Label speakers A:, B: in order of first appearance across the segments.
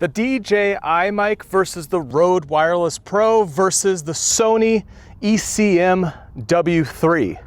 A: The DJI mic versus the Rode Wireless Pro versus the SONY ECM-W3.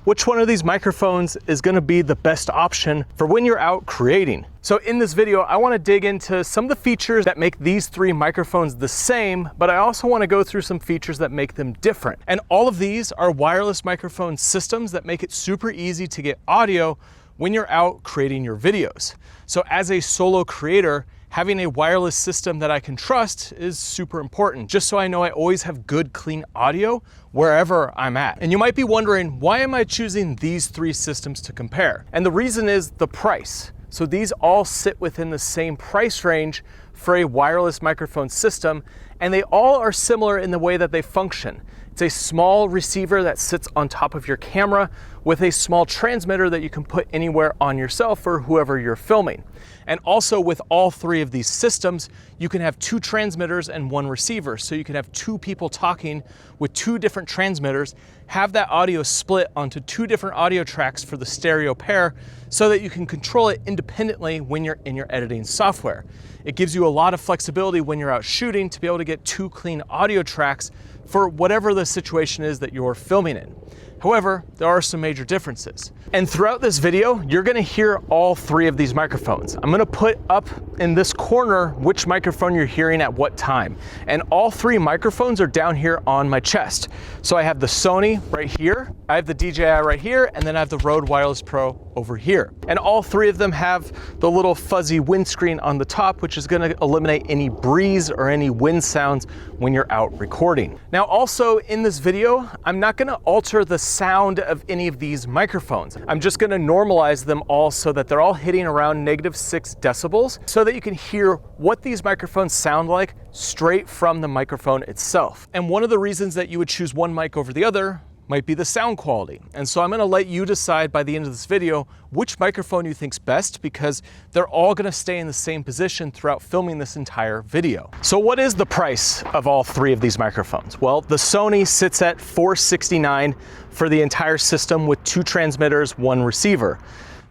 A: Which one of these microphones is going to be the best option for when you're out creating? So in this video, I want to dig into some of the features that make these three microphones the same, but I also want to go through some features that make them different. And all of these are wireless microphone systems that make it super easy to get audio when you're out creating your videos. So as a solo creator, having a wireless system that I can trust is super important, just so I know I always have good, clean audio wherever I'm at. And you might be wondering, why am I choosing these three systems to compare? And the reason is the price. So these all sit within the same price range for a wireless microphone system, and they all are similar in the way that they function. It's a small receiver that sits on top of your camera with a small transmitter that you can put anywhere on yourself or whoever you're filming. And also with all three of these systems, you can have two transmitters and one receiver. So you can have two people talking with two different transmitters, have that audio split onto two different audio tracks for the stereo pair so that you can control it independently when you're in your editing software. It gives you a lot of flexibility when you're out shooting to be able to get two clean audio tracks for whatever the situation is that you're filming in. However, there are some major differences. And throughout this video, you're gonna hear all three of these microphones. I'm gonna put up in this corner which microphone you're hearing at what time. And all three microphones are down here on my chest. So I have the SONY right here, I have the DJI right here, and then I have the Rode Wireless Pro over here. And all three of them have the little fuzzy windscreen on the top, which is gonna eliminate any breeze or any wind sounds when you're out recording. Now also in this video, I'm not gonna alter the sound of any of these microphones. I'm just gonna normalize them all so that they're all hitting around -6 decibels so that you can hear what these microphones sound like straight from the microphone itself. And one of the reasons that you would choose one mic over the other might be the sound quality. And so I'm gonna let you decide by the end of this video which microphone you think's best, because they're all gonna stay in the same position throughout filming this entire video. So what is the price of all three of these microphones? Well, the SONY sits at $469 for the entire system with two transmitters, one receiver.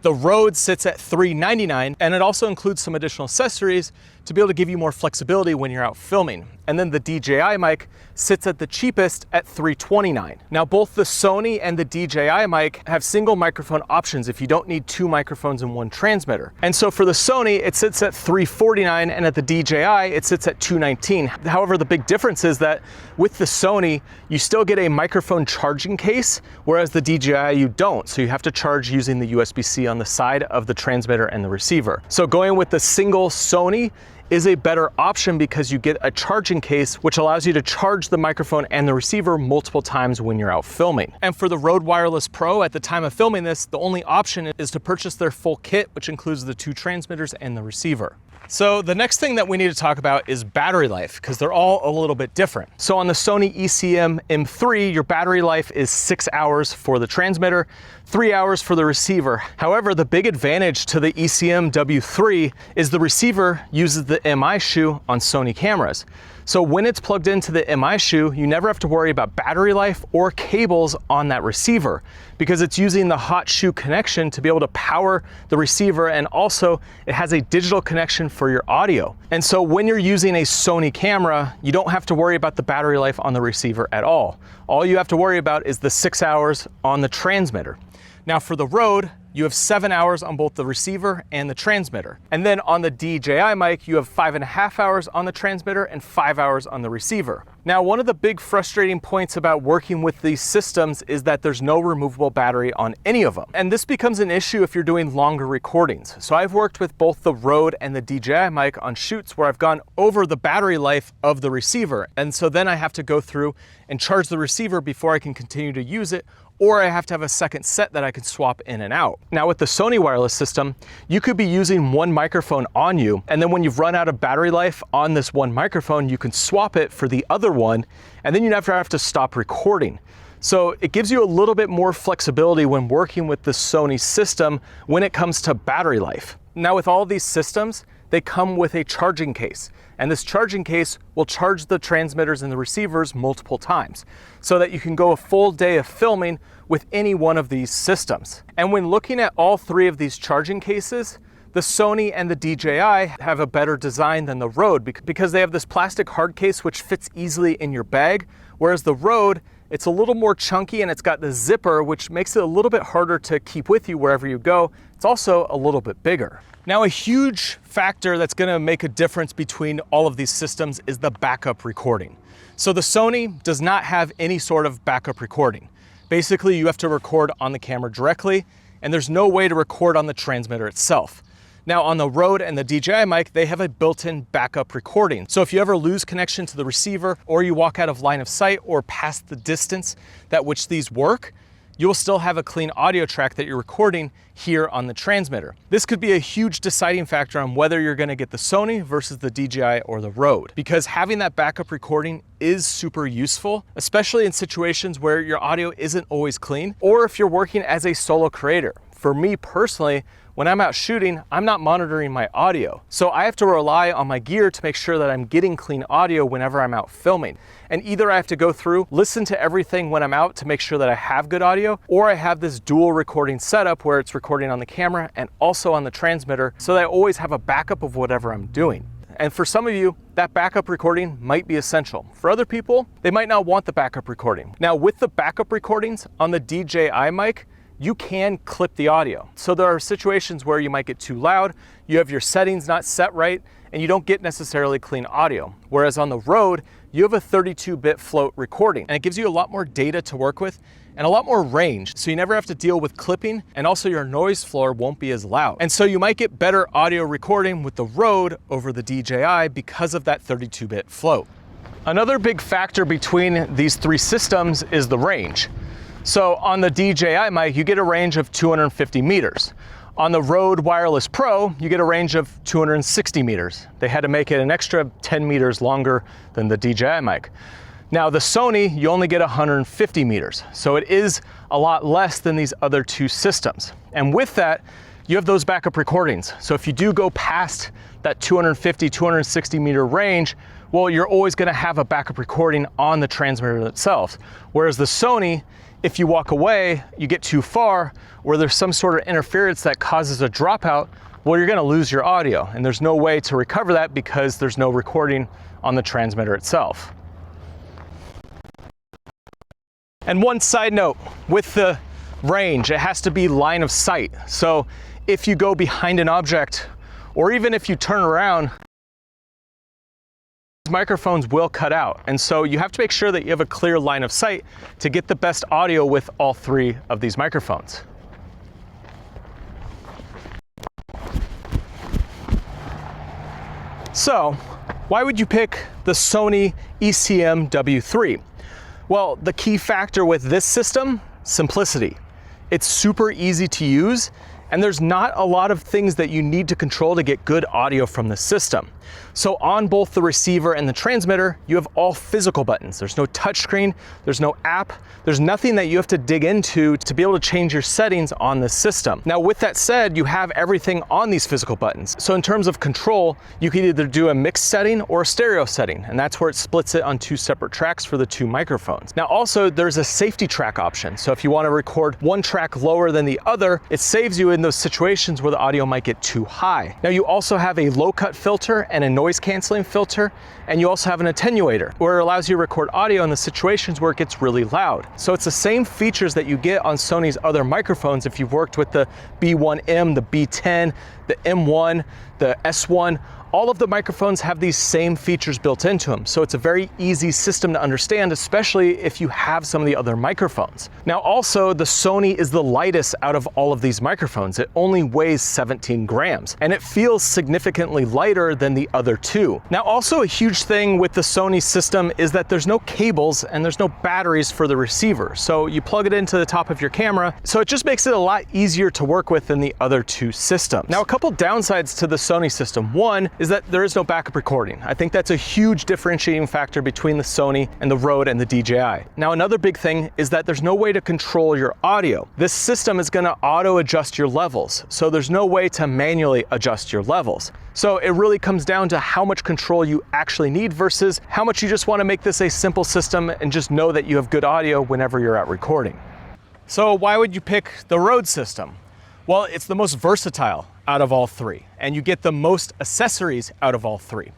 A: The Rode sits at $399, and it also includes some additional accessories to be able to give you more flexibility when you're out filming. And then the DJI mic sits at the cheapest at $329. Now both the SONY and the DJI mic have single microphone options if you don't need two microphones and one transmitter. And so for the SONY, it sits at $349, and at the DJI, it sits at $219. However, the big difference is that with the SONY, you still get a microphone charging case, whereas the DJI you don't. So you have to charge using the USB-C on the side of the transmitter and the receiver. So going with the single SONY is a better option because you get a charging case, which allows you to charge the microphone and the receiver multiple times when you're out filming. And for the Rode Wireless Pro, at the time of filming this, the only option is to purchase their full kit, which includes the two transmitters and the receiver. So the next thing that we need to talk about is battery life, because they're all a little bit different. So on the SONY ECM-M3, your battery life is 6 hours for the transmitter, 3 hours for the receiver. However, the big advantage to the ECM-W3 is the receiver uses the MI shoe on Sony cameras. So when it's plugged into the MI shoe, you never have to worry about battery life or cables on that receiver, because it's using the hot shoe connection to be able to power the receiver, and also it has a digital connection for your audio. And so when you're using a Sony camera, you don't have to worry about the battery life on the receiver at all. All you have to worry about is the 6 hours on the transmitter. Now for the Rode, you have 7 hours on both the receiver and the transmitter. And then on the DJI mic, you have 5.5 hours on the transmitter and 5 hours on the receiver. Now, one of the big frustrating points about working with these systems is that there's no removable battery on any of them. And this becomes an issue if you're doing longer recordings. So I've worked with both the Rode and the DJI mic on shoots where I've gone over the battery life of the receiver. And so then I have to go through and charge the receiver before I can continue to use it, or I have to have a second set that I can swap in and out. Now with the SONY wireless system, you could be using one microphone on you, and then when you've run out of battery life on this one microphone, you can swap it for the other one, and then you never have to stop recording. So it gives you a little bit more flexibility when working with the SONY system when it comes to battery life. Now with all these systems, they come with a charging case. And this charging case will charge the transmitters and the receivers multiple times so that you can go a full day of filming with any one of these systems. And when looking at all three of these charging cases, the Sony and the DJI have a better design than the Rode because they have this plastic hard case which fits easily in your bag, whereas the Rode, it's a little more chunky and it's got the zipper, which makes it a little bit harder to keep with you wherever you go. It's also a little bit bigger. Now, a huge factor that's gonna make a difference between all of these systems is the backup recording. So the Sony does not have any sort of backup recording. Basically, you have to record on the camera directly, and there's no way to record on the transmitter itself. Now, on the Rode and the DJI mic, they have a built-in backup recording. So if you ever lose connection to the receiver, or you walk out of line of sight or past the distance at which these work, you will still have a clean audio track that you're recording here on the transmitter. This could be a huge deciding factor on whether you're gonna get the Sony versus the DJI or the Rode, because having that backup recording is super useful, especially in situations where your audio isn't always clean, or if you're working as a solo creator. For me personally, when I'm out shooting, I'm not monitoring my audio. So I have to rely on my gear to make sure that I'm getting clean audio whenever I'm out filming. And either I have to go through, listen to everything when I'm out to make sure that I have good audio, or I have this dual recording setup where it's recording on the camera and also on the transmitter, so that I always have a backup of whatever I'm doing. And for some of you, that backup recording might be essential. For other people, they might not want the backup recording. Now, with the backup recordings on the DJI mic, you can clip the audio. So there are situations where you might get too loud, you have your settings not set right, and you don't get necessarily clean audio. Whereas on the Rode, you have a 32-bit float recording, and it gives you a lot more data to work with and a lot more range, so you never have to deal with clipping, and also your noise floor won't be as loud. And so you might get better audio recording with the Rode over the DJI because of that 32-bit float. Another big factor between these three systems is the range. So on the DJI mic, you get a range of 250 meters. On the Rode Wireless Pro, you get a range of 260 meters. They had to make it an extra 10 meters longer than the DJI mic. Now the Sony, you only get 150 meters. So it is a lot less than these other two systems. And with that, you have those backup recordings. So if you do go past that 250, 260 meter range, well, you're always gonna have a backup recording on the transmitter itself. Whereas the Sony, if you walk away, you get too far, where there's some sort of interference that causes a dropout, well, you're gonna lose your audio, and there's no way to recover that because there's no recording on the transmitter itself. And one side note, with the range, it has to be line of sight. So if you go behind an object, or even if you turn around, microphones will cut out. And so you have to make sure that you have a clear line of sight to get the best audio with all three of these microphones. So why would you pick the Sony ECM-W3? Well, the key factor with this system, simplicity. It's super easy to use, and there's not a lot of things that you need to control to get good audio from the system. So on both the receiver and the transmitter, you have all physical buttons. There's no touchscreen, there's no app, there's nothing that you have to dig into to be able to change your settings on the system. Now, with that said, you have everything on these physical buttons. So in terms of control, you can either do a mixed setting or a stereo setting, and that's where it splits it on two separate tracks for the two microphones. Now also, there's a safety track option. So if you want to record one track lower than the other, it saves you in those situations where the audio might get too high. Now you also have a low cut filter and a noise canceling filter, and you also have an attenuator where it allows you to record audio in the situations where it gets really loud. So it's the same features that you get on Sony's other microphones if you've worked with the B1M, the B10, the M1, the S1. All of the microphones have these same features built into them, so it's a very easy system to understand, especially if you have some of the other microphones. Now also, the Sony is the lightest out of all of these microphones. It only weighs 17 grams, and it feels significantly lighter than the other two. Now also, a huge thing with the Sony system is that there's no cables and there's no batteries for the receiver. So you plug it into the top of your camera, so it just makes it a lot easier to work with than the other two systems. Now, a couple downsides to the Sony system. One is that there is no backup recording. I think that's a huge differentiating factor between the Sony and the Rode and the DJI. Now, another big thing is that there's no way to control your audio. This system is gonna auto adjust your levels, so there's no way to manually adjust your levels. So it really comes down to how much control you actually need versus how much you just wanna make this a simple system and just know that you have good audio whenever you're out recording. So why would you pick the Rode system? Well, it's the most versatile. out of all three, and you get the most accessories out of all three.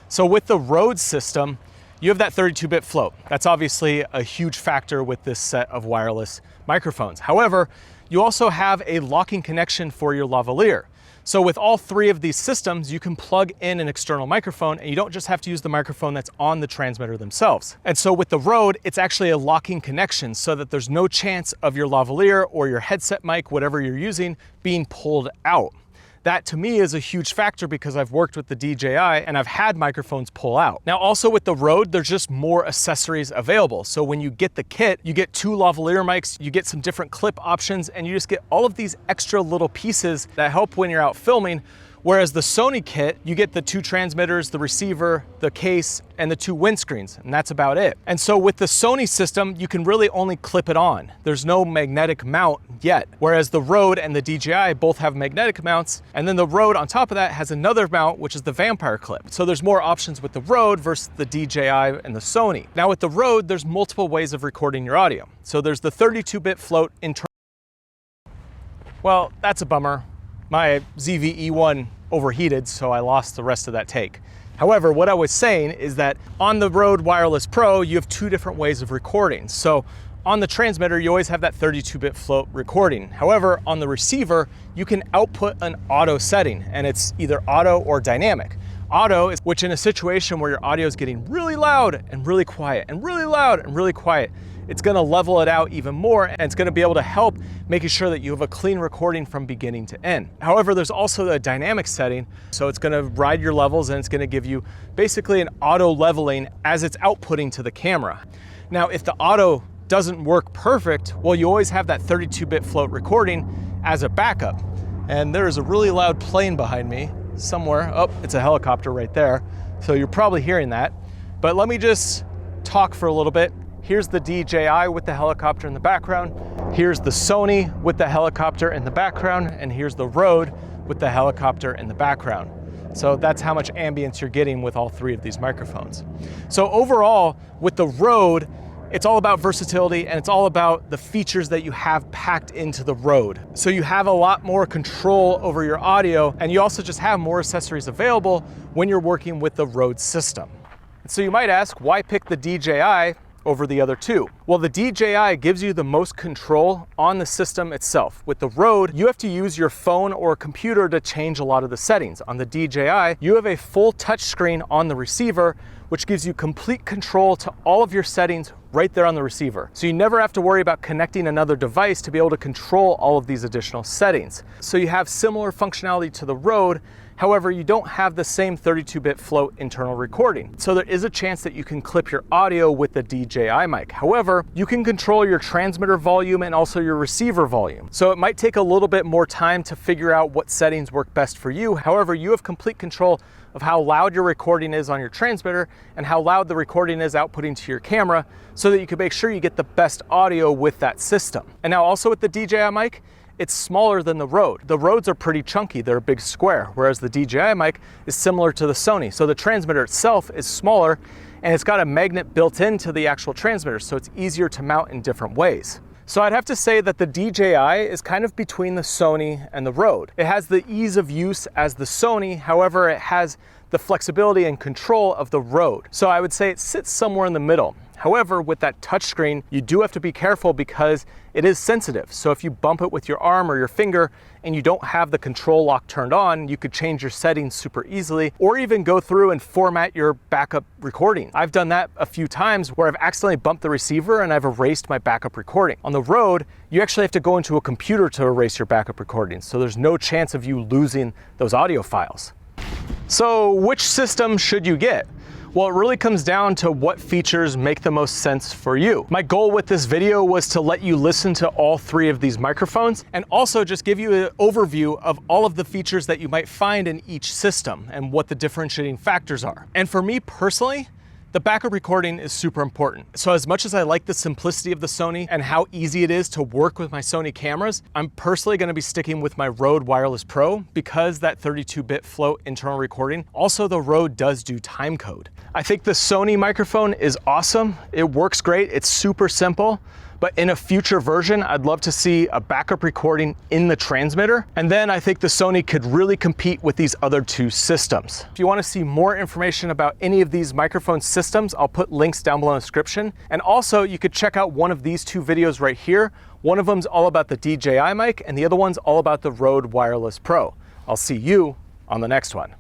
A: So with the Rode system, you have that 32-bit float. That's obviously a huge factor with this set of wireless microphones. However, you also have a locking connection for your lavalier. So with all three of these systems, you can plug in an external microphone and you don't just have to use the microphone that's on the transmitter themselves. And so with the Rode, it's actually a locking connection so that there's no chance of your lavalier or your headset mic, whatever you're using, being pulled out. That to me is a huge factor because I've worked with the DJI and I've had microphones pull out. Now also with the Rode, there's just more accessories available. So when you get the kit, you get 2 lavalier mics, you get some different clip options, and you just get all of these extra little pieces that help when you're out filming. Whereas the Sony kit, you get the 2 transmitters, the receiver, the case, and the 2 windscreens, and that's about it. And so with the Sony system, you can really only clip it on. There's no magnetic mount yet. Whereas the Rode and the DJI both have magnetic mounts, and then the Rode on top of that has another mount, which is the vampire clip. So there's more options with the Rode versus the DJI and the Sony. Now with the Rode, there's multiple ways of recording your audio. So there's the 32-bit float internal. Well, that's a bummer. My ZV-E1 overheated, so I lost the rest of that take. However, what I was saying is that on the Rode Wireless Pro, you have 2 different ways of recording. So on the transmitter, you always have that 32-bit float recording. However, on the receiver, you can output an auto setting, and it's either auto or dynamic. Auto is which in a situation where your audio is getting really loud and really quiet and really loud and really quiet, it's gonna level it out even more, and it's gonna be able to help making sure that you have a clean recording from beginning to end. However, there's also a dynamic setting, so it's gonna ride your levels and it's gonna give you basically an auto leveling as it's outputting to the camera. Now, if the auto doesn't work perfect, well, you always have that 32-bit float recording as a backup. And there's a really loud plane behind me somewhere. Oh, it's a helicopter right there. So you're probably hearing that. But let me just talk for a little bit. Here's the DJI with the helicopter in the background. Here's the Sony with the helicopter in the background. And here's the Rode with the helicopter in the background. So that's how much ambience you're getting with all 3 of these microphones. So overall, with the Rode, it's all about versatility and it's all about the features that you have packed into the Rode. So you have a lot more control over your audio, and you also just have more accessories available when you're working with the Rode system. So you might ask, why pick the DJI over the other 2? Well, the DJI gives you the most control on the system itself. With the Rode, you have to use your phone or computer to change a lot of the settings. On the DJI, you have a full touch screen on the receiver, which gives you complete control to all of your settings right there on the receiver. So you never have to worry about connecting another device to be able to control all of these additional settings. So you have similar functionality to the Rode. However, you don't have the same 32-bit float internal recording. So there is a chance that you can clip your audio with the DJI mic. However, you can control your transmitter volume and also your receiver volume. So it might take a little bit more time to figure out what settings work best for you. However, you have complete control of how loud your recording is on your transmitter and how loud the recording is outputting to your camera so that you can make sure you get the best audio with that system. And now also with the DJI mic, it's smaller than the Rode. The Rodes are pretty chunky, they're a big square, whereas the DJI mic is similar to the Sony. So the transmitter itself is smaller and it's got a magnet built into the actual transmitter, so it's easier to mount in different ways. So I'd have to say that the DJI is kind of between the Sony and the Rode. It has the ease of use as the Sony, however, it has the flexibility and control of the Rode. So I would say it sits somewhere in the middle. However, with that touchscreen, you do have to be careful because it is sensitive. So if you bump it with your arm or your finger and you don't have the control lock turned on, you could change your settings super easily, or even go through and format your backup recording. I've done that a few times where I've accidentally bumped the receiver and I've erased my backup recording. On the Rode, you actually have to go into a computer to erase your backup recordings. So there's no chance of you losing those audio files. So which system should you get? Well, it really comes down to what features make the most sense for you. My goal with this video was to let you listen to all 3 of these microphones and also just give you an overview of all of the features that you might find in each system and what the differentiating factors are. And for me personally, the backup recording is super important. So as much as I like the simplicity of the Sony and how easy it is to work with my Sony cameras, I'm personally gonna be sticking with my Rode Wireless Pro because that 32-bit float internal recording. Also, the Rode does do timecode. I think the Sony microphone is awesome. It works great, it's super simple, But in a future version, I'd love to see a backup recording in the transmitter. And then I think the Sony could really compete with these other two systems. If you want to see more information about any of these microphone systems, I'll put links down below in the description. And also you could check out one of these two videos right here. One of them's all about the DJI mic and the other one's all about the Rode Wireless Pro. I'll see you on the next one.